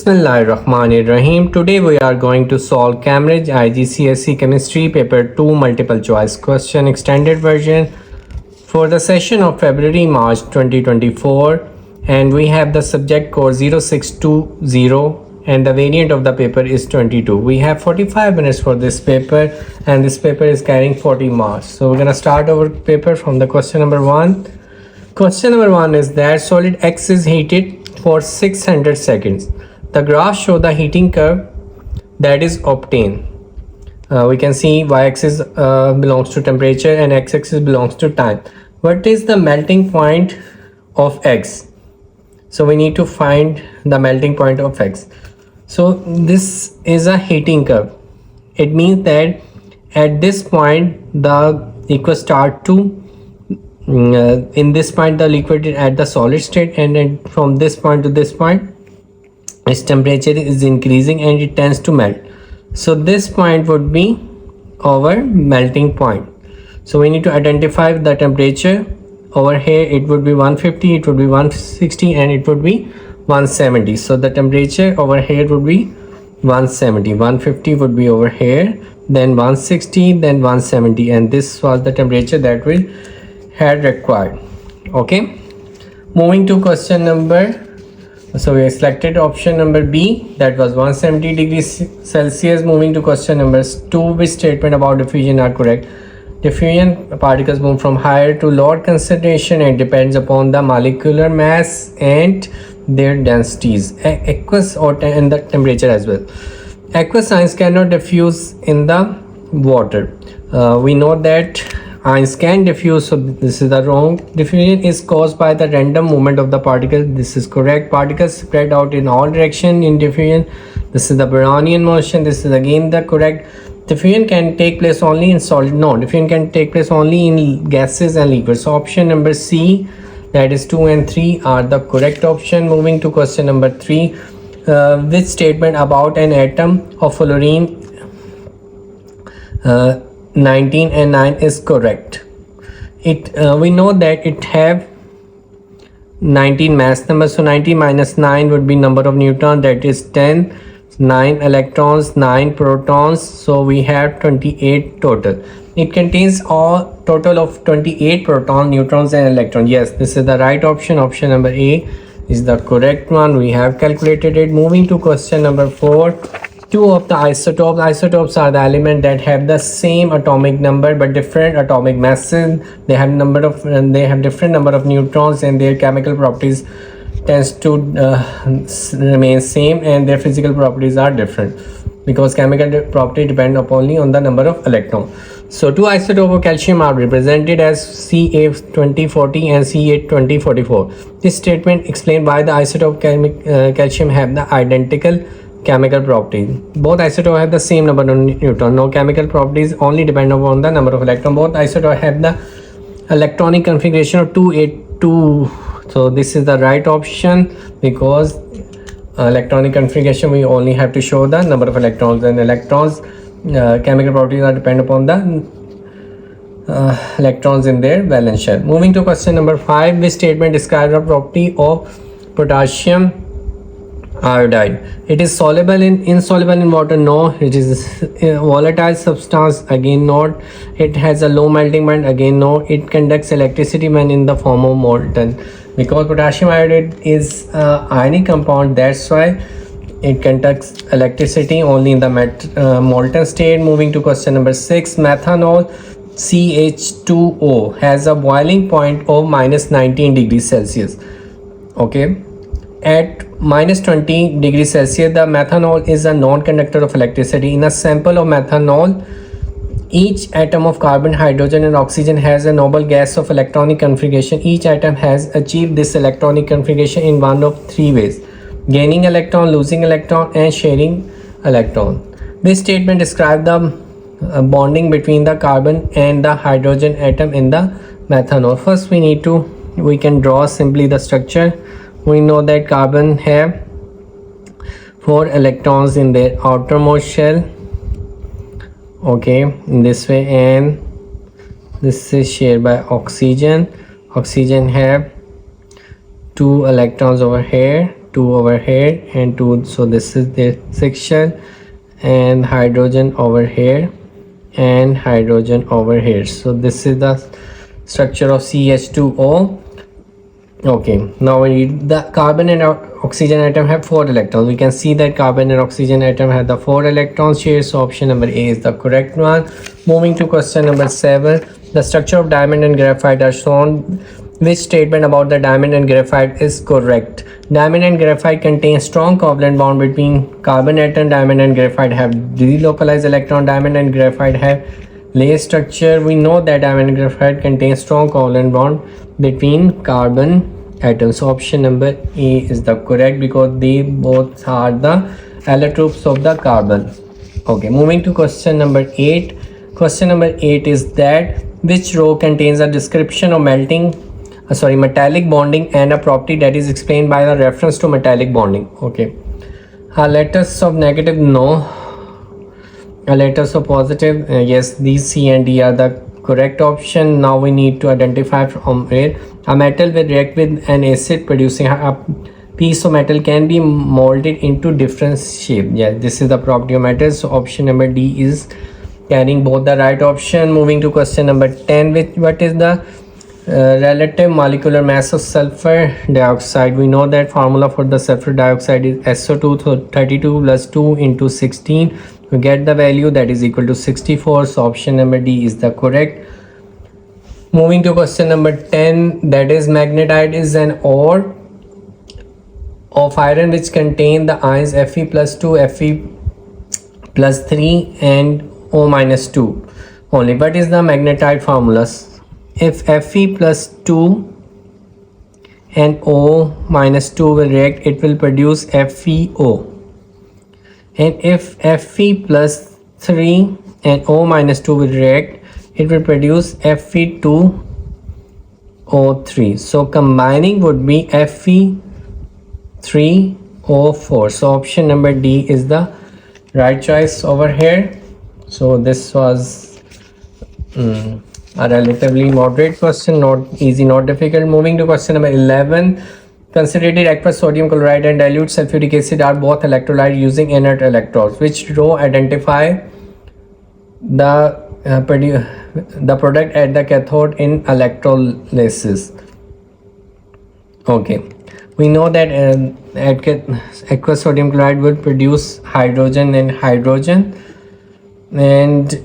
Bismillahirrahmanirrahim. Today we are going to solve Cambridge IGCSE Chemistry Paper 2 multiple choice question extended version for the session of February-March 2024, and we have the subject code 0620 and the variant of the paper is 22. We have 45 minutes for this paper and this paper is carrying 40 marks. So we're going to start our paper from the question number 1. Question number 1 is that solid X is heated for 600 seconds. The graph show the heating curve that is obtained. We can see y-axis belongs to temperature and x-axis belongs to time. What is the melting point of X? So we need to find the melting point of X. So this is a heating curve. It means that at this point the liquid start to in this point the liquid is at the solid state, and then from this point to this point its temperature is increasing and it tends to melt. So this point would be our melting point. So we need to identify the temperature. Over here it would be 150, it would be 160, and it would be 170. So the temperature over here would be 170. 150 would be over here, then 160, then 170, and this was the temperature that we had required. Okay, moving to question number, so we selected option number B, that was 170 degrees Celsius. Moving to question number 2, which statement about diffusion are correct? Diffusion particles move from higher to lower concentration and depends upon the molecular mass and their densities, aqueous and the temperature as well. Aqueous ions cannot diffuse in the water. We know that ions can diffuse, so this is the wrong. Diffusion is caused by the random movement of the particles. This is correct. Particles spread out in all direction in diffusion. This is the Brownian motion. This is again the correct. Diffusion can take place only in solid. No, diffusion can take place only in gases and liquids. So option number C, that is 2 and 3 are the correct option. Moving to question number 3, which statement about an atom of fluorine 19 and 9 is correct? We know that it have 19 mass numbers, so 19 minus 9 would be number of neutrons, that is 10. 9 electrons, 9 protons, so we have 28 total. It contains all total of 28 protons, neutrons and electrons. Yes, this is the right option. Option number A is the correct one. We have calculated it. Moving to question number 4, two of the isotopes. Isotopes are the element that have the same atomic number but different atomic masses. They have different number of neutrons, and their chemical properties tends to remain same, and their physical properties are different because chemical property depend only on the number of electrons. So two isotopes of calcium are represented as Ca2040 and Ca2044. This statement explains why the isotope calcium have the identical chemical properties. Both isotopes have the same number of neutrons. No chemical properties, only depend upon the number of electrons. Both isotopes have the electronic configuration of 282. So this is the right option because electronic configuration we only have to show the number of electrons, and electrons chemical properties are depend upon the electrons in their valence shell. Moving to question number 5, which statement describes the property of potassium iodide? It is insoluble in water. No. It is a volatile substance. Again, not. It has a low melting point. Again, no. It conducts electricity when in the form of molten. Because potassium iodide is ionic compound, that's why it conducts electricity only in the molten state. Moving to question number 6, methanol CH2O has a boiling point of minus 19 degrees Celsius. Okay, at minus 20 degrees Celsius the methanol is a non-conductor of electricity. In a sample of methanol, each atom of carbon, hydrogen and oxygen has a noble gas of electronic configuration. Each atom has achieved this electronic configuration in one of 3 ways: gaining electron, losing electron and sharing electron. This statement describes the bonding between the carbon and the hydrogen atom in the methanol. First we can draw simply the structure. We know that carbon have 4 electrons in their outermost shell. Okay, in this way, and this is shared by oxygen. Oxygen have 2 electrons over here, 2 over here and 2, so this is the section, and hydrogen over here and hydrogen over here. So this is the structure of CH2O. Okay, now we need the carbon and oxygen atom have 4 electrons. We can see that carbon and oxygen atom have the 4 electrons here, so option number A is the correct one. Moving to question number 7, the structure of diamond and graphite are shown. Which statement about the diamond and graphite is correct? Diamond and graphite contain strong covalent bond between carbon atom. Diamond and graphite have delocalized electron. Diamond and graphite have layer structure. We know that diamond and graphite contain strong covalent bond between carbon atoms. So option number A is the correct, because they both are the allotropes of the carbon. Okay, moving to question number 8. Question number 8 is that which row contains a description of metallic bonding and a property that is explained by the reference to metallic bonding. Okay, letters of negative, no. Letters of positive, yes. These C and D are the correct option. Now we need to identify from where a metal will react with an acid, producing a piece of metal can be molded into different shape. Yeah, this is the property of metal. So option number D is carrying both the right option. Moving to question number 10, what is the relative molecular mass of sulfur dioxide? We know that formula for the sulfur dioxide is SO2, so 32 plus 2 into 16. We get the value that is equal to 64. So option number D is the correct. Moving to question number 10, that is magnetite is an ore of iron which contain the ions Fe plus 2, Fe plus 3 and O minus 2 only. What is the magnetite formulas? If Fe plus 2 and O minus 2 will react, it will produce FeO. And if Fe plus 3 and O minus 2 will react, it will produce Fe2O3. So combining would be Fe3O4. So option number D is the right choice over here. So this was a relatively moderate question, not easy, not difficult. Moving to question number 11. Concentrated aqueous sodium chloride and dilute sulfuric acid are both electrolytes using inert electrodes. Which row identify the product at the cathode in electrolysis? Okay, we know that aqueous sodium chloride will produce hydrogen and hydrogen, and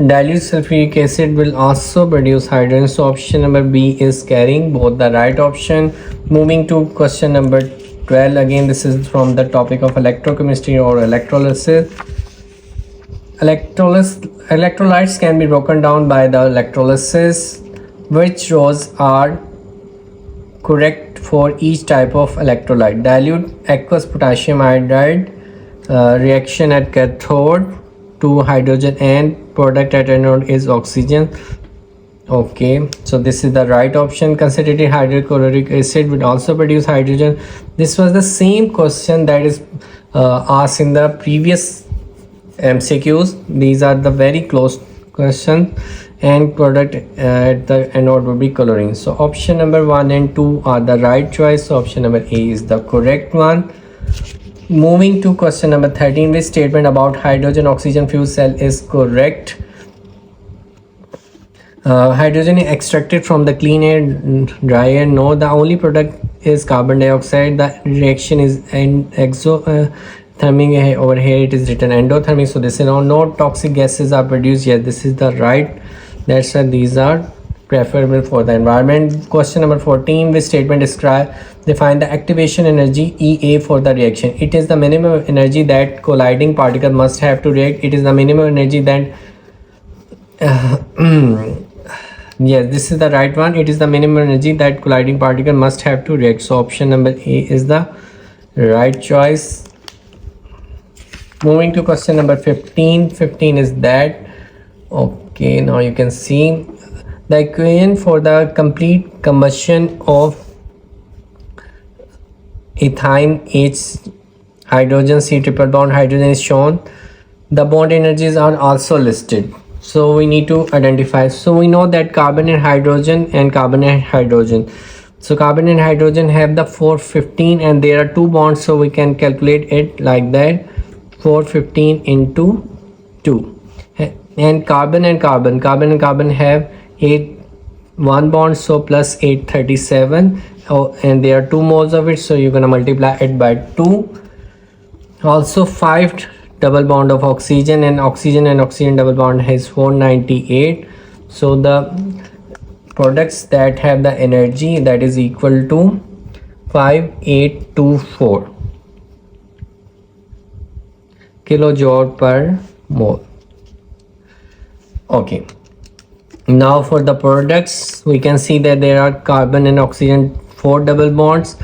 dilute sulfuric acid will also produce hydrogen. So option number B is carrying both the right option. Moving to question number 12. Again, this is from the topic of electrochemistry or electrolysis. Electrolytes can be broken down by the electrolysis. Which rows are correct for each type of electrolyte? Dilute aqueous potassium iodide, reaction at cathode, 2 hydrogen, and product at anode is oxygen. Okay, so this is the right option. Concentrated hydrochloric acid would also produce hydrogen. This was the same question that is asked in the previous MCQs. These are the very close questions, and product at the anode would be chlorine. So option number 1 and 2 are the right choice. So option number A is the correct one. Moving to question number 13, which statement about hydrogen oxygen fuel cell is correct? Hydrogen is extracted from the clean air, dry air. No, the only product is carbon dioxide. The reaction is exothermic. Over here it is written endothermic. So this is no toxic gases are produced. Yes, this is the right. That's why these are preferable for the environment. Question number 14, which statement define the activation energy EA for the reaction? It is the minimum energy that colliding particle must have to react. It is the minimum energy that yes, this is the right one. It is the minimum energy that colliding particle must have to react. So option number A is the right choice. Moving to question number 15. 15 is that, okay, now you can see the equation for the complete combustion of ethine H hydrogen C triple bond hydrogen is shown. The bond energies are also listed. So we need to identify. So we know that carbon and hydrogen and carbon and hydrogen. So carbon and hydrogen have the 415 and there are two bonds, so we can calculate it like that, 415 into 2. And carbon and carbon have 1 bond, so plus 837. And there are 2 moles of it, so you're gonna multiply it by 2. Also 5 double bond of oxygen, and oxygen double bond has 498. So the products that have the energy that is equal to 5824 kilojoule per mole. Okay, now for the products, we can see that there are carbon and oxygen 4 double bonds,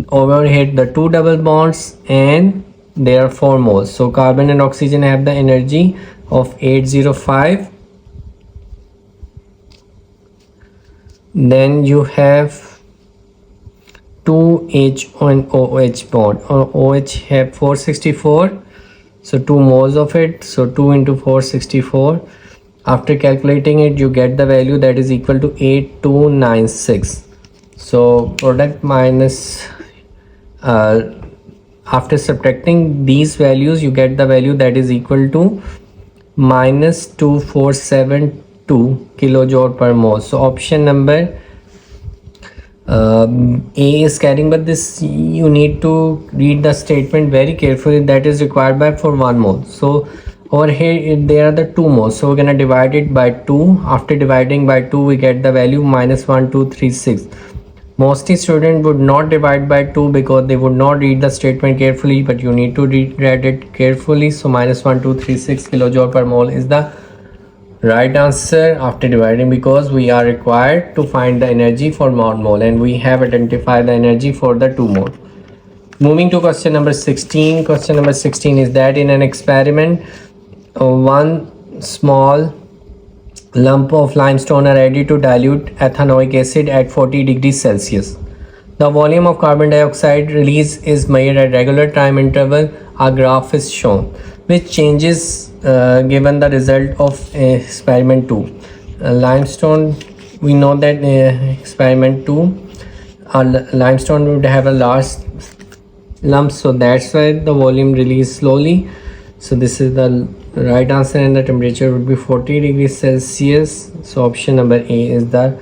over here the 2 double bonds, and there are 4 moles. So carbon and oxygen have the energy of 805. Then you have 2H and OH bond. OH have 464, so 2 moles of it, so 2 into 464. After calculating it, you get the value that is equal to 8296. So product minus after subtracting these values, you get the value that is equal to minus 2472 kilojoule per mole. So option number A is carrying, but this you need to read the statement very carefully, that is required by for 1 mole. So over here there are the 2 moles, so we're gonna divide it by 2. After dividing by 2, we get the value minus 1236. Mostly students would not divide by 2 because they would not read the statement carefully, but you need to read it carefully. So minus 1236 kilojoule per mole is the right answer after dividing, because we are required to find the energy for 1 mole and we have identified the energy for the 2 mole. Moving to question number 16. Question number 16 is that in an experiment, one small lump of limestone are added to dilute ethanoic acid at 40 degrees Celsius. The volume of carbon dioxide release is measured at regular time interval. A graph is shown which changes given the result of experiment 2. Limestone, we know that experiment 2, limestone would have a large lump, so that's why the volume released slowly. So this is the right answer, and the temperature would be 40 degrees Celsius. So option number A is the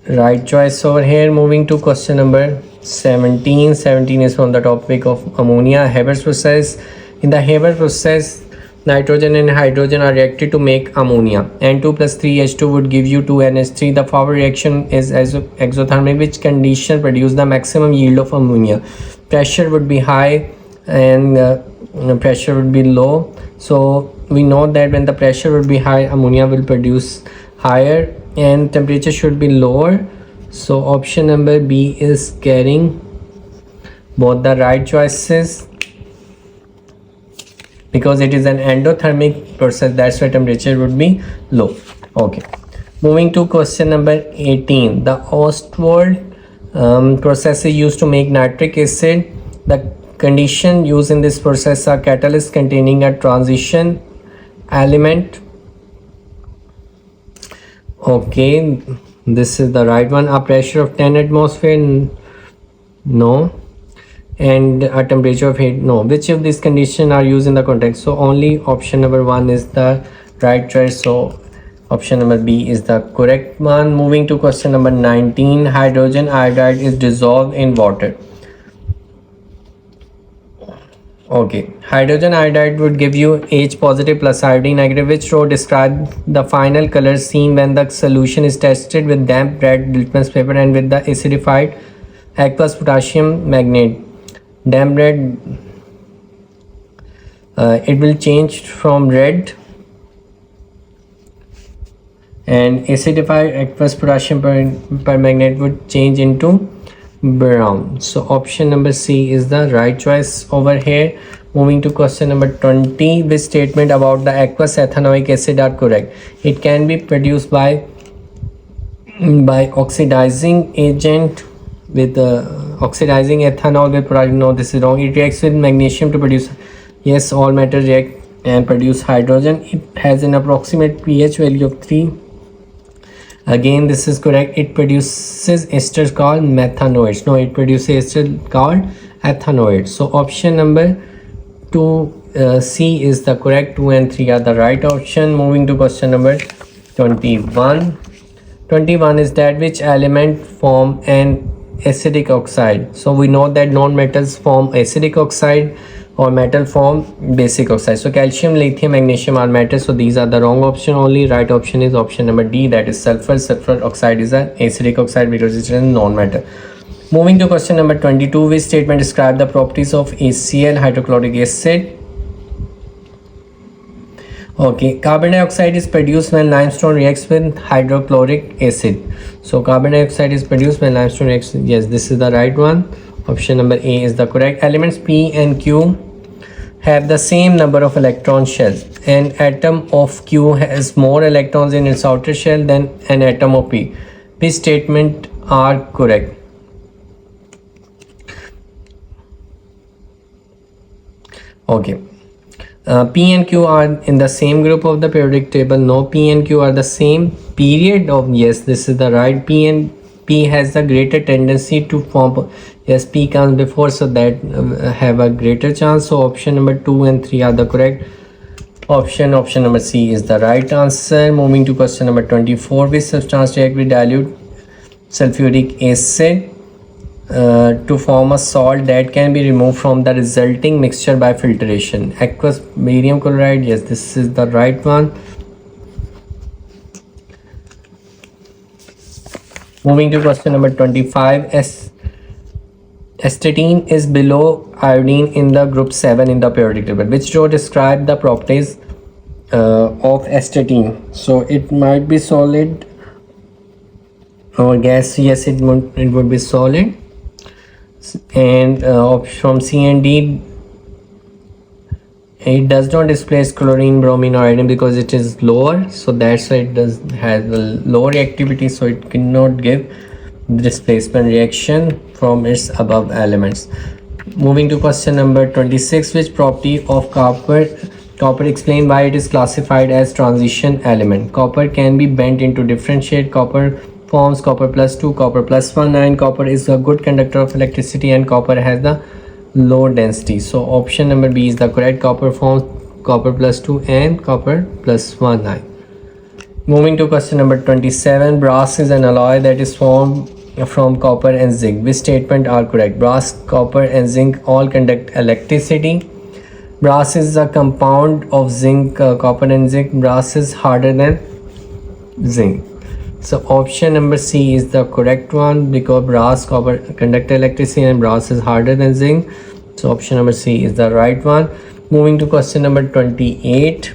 right choice over here. Moving to question number 17. 17 is from the topic of ammonia, Haber's process. In the Haber process, nitrogen and hydrogen are reacted to make ammonia. N2 plus 3H2 would give you 2NH3. The forward reaction is exothermic, which condition produce the maximum yield of ammonia. Pressure would be high and pressure would be low. So we know that when the pressure would be high, ammonia will produce higher, and temperature should be lower. So option number B is carrying both the right choices, because it is an endothermic process, that's why temperature would be low. Okay, moving to question number 18. The Ostwald process is used to make nitric acid. The condition used in this process are catalyst containing a transition element. Okay, this is the right one. A pressure of 10 atmosphere, no, and a temperature of 8, no. Which of these conditions are used in the context? So only option number 1 is the right choice, so option number B is the correct one. Moving to question number 19. Hydrogen iodide is dissolved in water. Okay, hydrogen iodide would give you H positive plus iodine negative. Which row describe the final color seen when the solution is tested with damp red litmus paper and with the acidified aqueous potassium magnate? Damp red, it will change from red, and acidified aqueous potassium permanganate would change into brown. So option number C is the right choice over here. Moving to question number 20. Which statement about the aqueous ethanoic acid are correct? It can be produced by oxidizing agent with oxidizing ethanol with product. No, this is wrong. It reacts with magnesium to produce. Yes, all matter react and produce hydrogen. It has an approximate pH value of 3. Again, this is correct. It produces esters called methanoids. No, it produces esters called ethanoids. So option number 2, C is the correct. 2 and 3 are the right option. Moving to question number 21. 21 is that which element form an acidic oxide. So we know that non-metals form acidic oxide or metal form basic oxide. So calcium, lithium, magnesium are metals. So these are the wrong option. Only right option is option number D, that is sulfur. Sulfur oxide is an acidic oxide because it is a non-metal. Moving to question number 22, which statement describe the properties of HCl, hydrochloric acid? Okay, carbon dioxide is produced when limestone reacts with hydrochloric acid. So carbon dioxide is produced when limestone reacts. Yes, this is the right one. Option number A is the correct. Elements P and Q have the same number of electron shells. An atom of Q has more electrons in its outer shell than an atom of P. Which statement are correct? Okay. P and Q are in the same group of the periodic table. No, P and Q are the same period of. Yes, this is the right. P has the greater tendency to form. Yes, P comes before, so that have a greater chance. So option number 2 and 3 are the correct option. Option number C is the right answer. Moving to question number 24. Which substance react with dilute sulfuric acid to form a salt that can be removed from the resulting mixture by filtration? Aqueous barium chloride. Yes, this is the right one. Moving to question number 25. Astatine is below iodine in the group 7 in the periodic table. Which row describe the properties of astatine? So it might be solid or gas. Yes, it would be solid. And from C and D, it does not displace chlorine, bromine or iodine because it is lower, so that's why it has a lower reactivity, so it cannot give displacement reaction from its above elements. Moving to question number 26. Which property of copper explain why it is classified as transition element? Copper can be bent into different shade. Copper forms copper plus 2, copper plus 1, and copper is a good conductor of electricity, and copper has the low density. So option number B is the correct. Copper forms copper plus 2 and copper plus 1 ion. Moving to question number 27. Brass is an alloy that is formed from copper and zinc. Which statement are correct? Brass, copper and zinc all conduct electricity. Brass is a compound of zinc, copper and zinc. Brass is harder than zinc. So option number C is the correct one because brass, copper conduct electricity and brass is harder than zinc. So option number C is the right one. Moving to question number 28.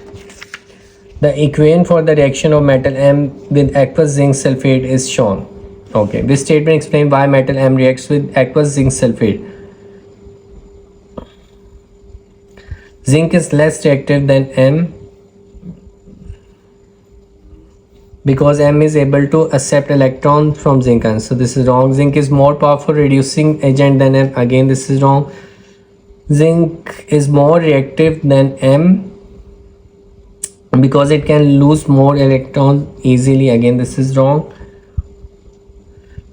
The equation for the reaction of metal M with aqueous zinc sulfate is shown. Okay, this statement explains why metal M reacts with aqueous zinc sulfate. Zinc is less reactive than M because M is able to accept electrons from zinc ions. So this is wrong. Zinc is more powerful reducing agent than M. Again, this is wrong. Zinc is more reactive than M because it can lose more electrons easily. Again, this is wrong.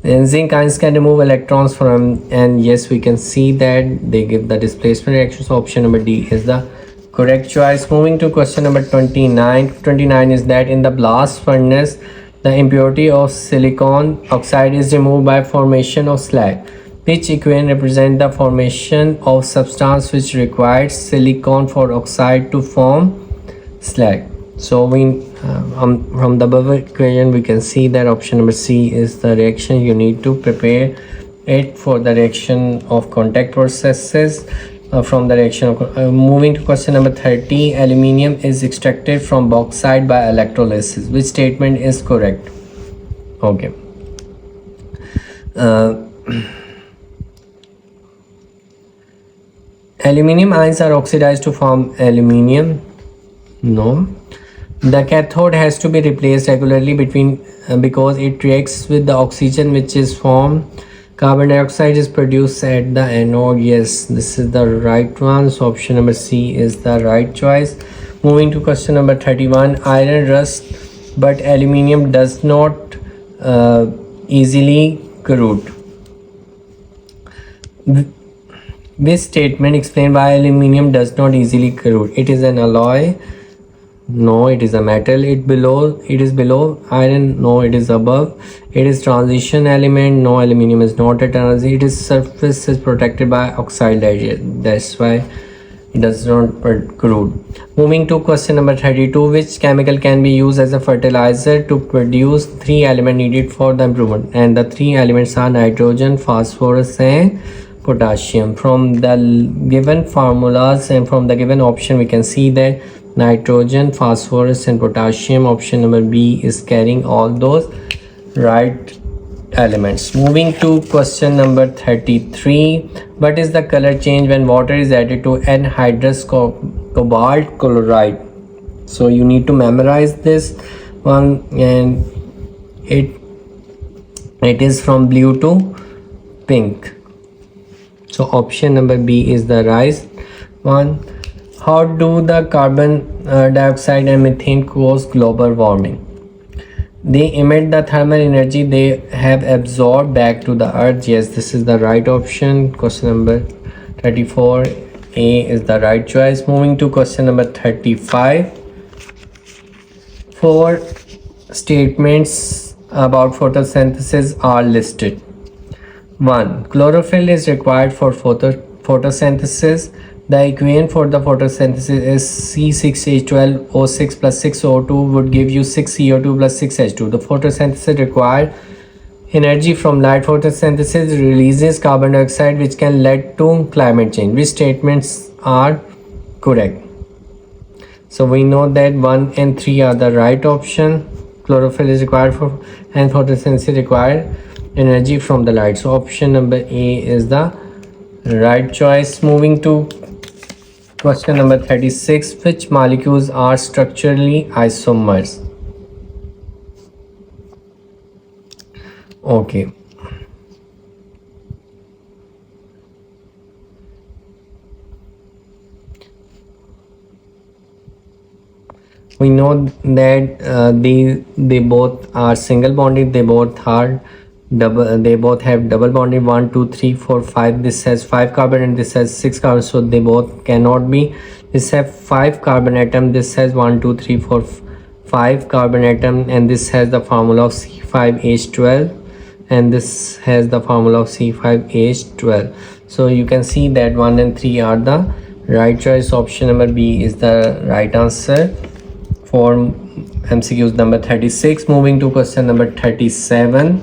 And zinc ions can remove electrons from, and yes, we can see that they give the displacement reaction. So option number D is the correct choice. Moving to question number 29. 29 is that in the blast furnace, the impurity of silicon oxide is removed by formation of slag. Which equation represents the formation of substance which requires silicon for oxide to form slag? So we from the above equation we can see that option number C is the reaction. You need to prepare it for the reaction of contact processes. From the reaction of moving to question number 30. Aluminium is extracted from bauxite by electrolysis. Which statement is correct? Okay. Aluminium ions are oxidized to form aluminium. No. The cathode has to be replaced regularly because it reacts with the oxygen which is formed. Carbon dioxide is produced at the anode. Yes, this is the right one. So option number C is the right choice. Moving to question number 31. Iron rusts but aluminium does not easily corrode. This statement explains why aluminium does not easily corrode. It is an alloy. No, it is a metal. It is below iron. No, it is above. It is transition element. No, aluminium is not a transition. It is surface is protected by oxide layer. That's why it does not corrode. Moving to question number 32, which chemical can be used as a fertilizer to produce three elements needed for the improvement? And the three elements are nitrogen, phosphorus, and potassium. From the given formulas and from the given option, we can see that nitrogen, phosphorus, and potassium, option number B, is carrying all those right elements. Moving to question number 33, what is the color change when water is added to anhydrous cobalt chloride? So you need to memorize this one, and it is from blue to pink. So option number B is the right one. How do the carbon dioxide and methane cause global warming? They emit the thermal energy they have absorbed back to the earth. Yes, this is the right option. Question number 34, A is the right choice. Moving to question number 35. Four statements about photosynthesis are listed. 1. Chlorophyll is required for photosynthesis. The equation for the photosynthesis is C6H12O6 plus 6O2 would give you 6CO2 plus 6H2. The photosynthesis required energy from light. Photosynthesis releases carbon dioxide, which can lead to climate change. Which statements are correct? So we know that 1 and 3 are the right option. Chlorophyll is required for, and photosynthesis required energy from the light. So option number A is the right choice. Moving to question number 36, which molecules are structurally isomers? Okay. We know that they both are single bonded. They both are double. They both have double bonded. 1 2 3 4 5. This has 5 carbon and this has 6 carbon, so they both cannot be. This have 5 carbon atom. This has 1 2 3 4 5 carbon atom, and this has the formula of C5H12, and this has the formula of C5H12. So you can see that 1 and 3 are the right choice. Option number B is the right answer for MCQs number 36. Moving to question number 37.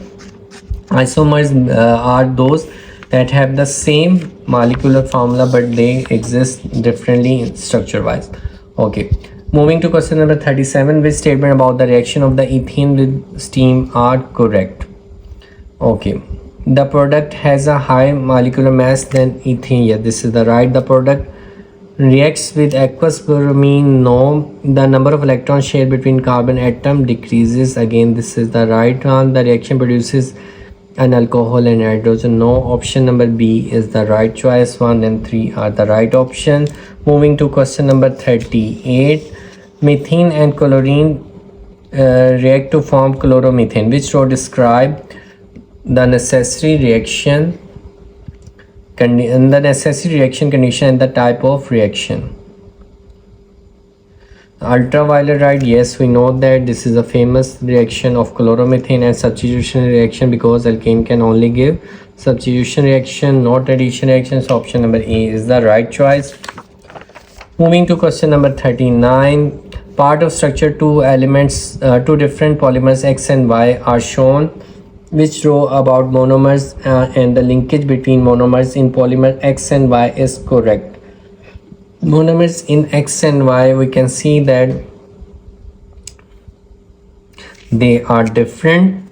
Isomers are those that have the same molecular formula but they exist differently structure wise. Okay. Moving to question number 37. Which statement about the reaction of the ethane with steam are correct? Okay. The product has a high molecular mass than ethane. Yeah, this is the right. The product reacts with aqueous bromine. No. The number of electrons shared between carbon atom decreases. Again, this is the right one. The reaction produces an alcohol and hydrogen. No. Option number B is the right choice. 1 and 3 are the right option. Moving to question number 38. Methane and chlorine react to form chloromethane. Which row describe the necessary reaction condition and the type of reaction? Ultraviolet light, yes, we know that this is a famous reaction of chloromethane and substitution reaction, because alkane can only give substitution reaction, not addition reaction. So option number A is the right choice. Moving to question number 39. Part of structure, two different polymers X and Y are shown. Which row about monomers and the linkage between monomers in polymer X and Y is correct? Monomers in X and Y, we can see that they are different.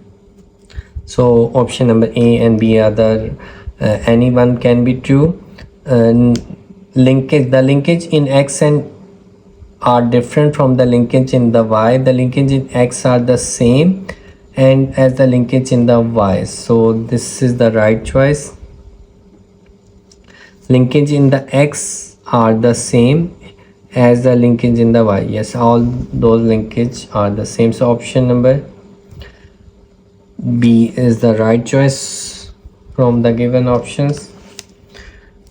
So option number A and B are the anyone can be true. The linkage in X and are different from the linkage in the Y. The linkage in X are the same and as the linkage in the Y. So this is the right choice. Linkage in the X are the same as the linkage in the Y. Yes, all those linkage are the same. So option number B is the right choice from the given options.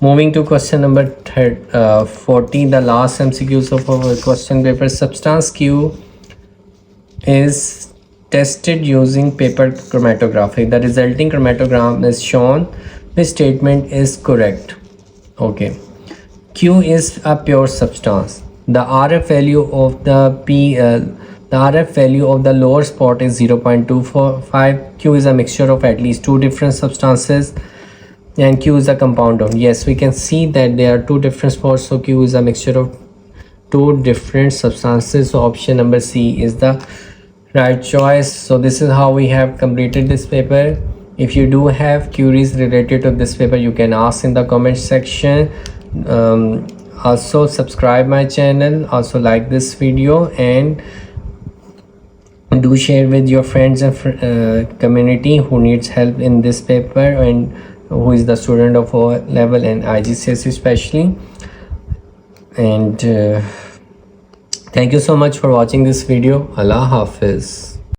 Moving to question number 40, the last MCQs of our question paper. Substance Q is tested using paper chromatography. The resulting chromatogram is shown. Which statement is correct? Okay. Q is a pure substance. The RF value of the RF value of the lower spot is 0.245. Q is a mixture of at least two different substances, and Q is a compound of. Yes, we can see that there are two different spots, so Q is a mixture of two different substances. So option number C is the right choice. So this is how we have completed this paper. If you do have queries related to this paper, you can ask in the comment section. Also subscribe my channel, also like this video, and do share with your friends and community who needs help in this paper and who is the student of O level and IGCSE especially. And thank you so much for watching this video. Allah Hafiz.